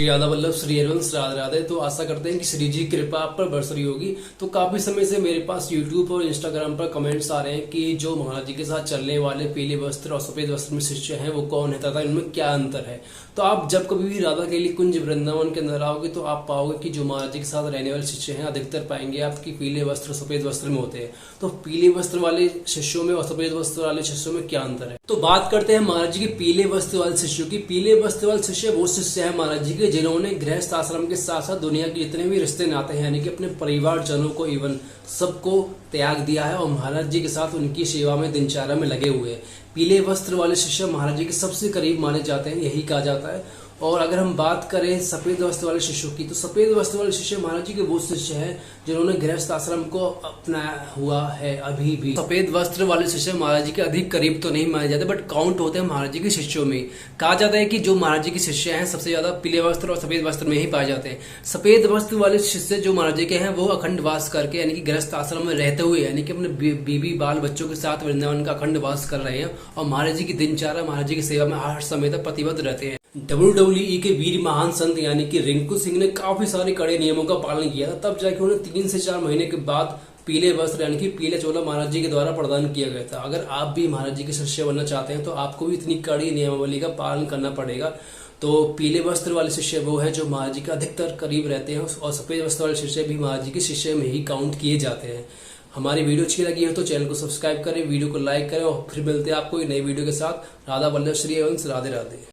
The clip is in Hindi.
श्री राधा वल्लभ श्री हरिवंश राधे राधे। तो आशा करते हैं कि श्री जी की कृपा आप पर बरस रही होगी। तो काफी समय से मेरे पास यूट्यूब और इंस्टाग्राम पर कमेंट्स आ रहे हैं कि जो महाराज जी के साथ चलने वाले पीले वस्त्र और सफेद वस्त्र में शिष्य हैं वो कौन है तथा इनमें क्या अंतर है। तो आप जब कभी भी राधा के लिए कुंज वृंदावन के अंदर आओगे तो आप पाओगे कि जो महाराज जी के साथ रहने वाले शिष्य हैं अधिकतर पाएंगे आपकी पीले वस्त्र सफेद वस्त्र में होते हैं। तो पीले वस्त्र वाले शिष्यों में और सफेद वस्त्र वाले शिष्यों में क्या अंतर है। तो बात करते हैं महाराज जी के पीले वस्त्र वाले शिष्यों की। पीले वस्त्र वाले शिष्य वो शिष्य है महाराज जी के जिन्होंने गृहस्थ आश्रम के साथ साथ दुनिया के जितने भी रिश्ते नाते हैं यानी कि अपने परिवार जनों को इवन सबको त्याग दिया है और महाराज जी के साथ उनकी सेवा में दिनचर्या में लगे हुए हैं। पीले वस्त्र वाले शिष्य महाराज जी के सबसे करीब माने जाते हैं, यही कहा जाता है। और अगर हम बात करें सफेद वस्त्र वाले शिष्यों की तो सफेद वस्त्र वाले शिष्य महाराज जी के वो शिष्य हैं जिन्होंने गृहस्थ आश्रम को अपनाया हुआ है। अभी भी सफेद वस्त्र वाले शिष्य महाराज जी के अधिक करीब तो नहीं माने जाते बट काउंट होते हैं महाराज जी के शिष्यों में। कहा जाता है कि जो महाराज जी के शिष्य हैं सबसे ज्यादा पीले वस्त्र और सफेद वस्त्र में ही पाए जाते हैं। सफेद वस्त्र वाले शिष्य जो महाराज जी के हैं वो अखंड वास करके यानी कि गृहस्थ आश्रम में रहते हुए यानी कि अपने बीबी बाल बच्चों के साथ वृंदावन का अखंड वास कर रहे हैं और महाराज जी की दिनचर्या महाराज जी की सेवा में हर समय तक प्रतिबद्ध रहते हैं। WWE के वीर महान संत यानी कि रिंकू सिंह ने काफी सारे कड़े नियमों का पालन किया था, तब जाके उन्हें 3 से 4 महीने के बाद पीले वस्त्र यानी कि पीले चोला महाराज जी के द्वारा प्रदान किया गया था। अगर आप भी महाराज जी के शिष्य बनना चाहते हैं तो आपको भी इतनी कड़ी नियमावली का पालन करना पड़ेगा। तो पीले वस्त्र वाले शिष्य वो है जो महाराज जी के अधिकतर करीब रहते हैं और सफेद वस्त्र वाले शिष्य भी महाराज जी के शिष्य में ही काउंट किए जाते हैं। हमारी वीडियो अच्छी लगी है तो चैनल को सब्सक्राइब करें, वीडियो को लाइक करें और फिर मिलते हैं आपको नई वीडियो के साथ। राधा वल्लभ श्री हरिवंश राधे राधे।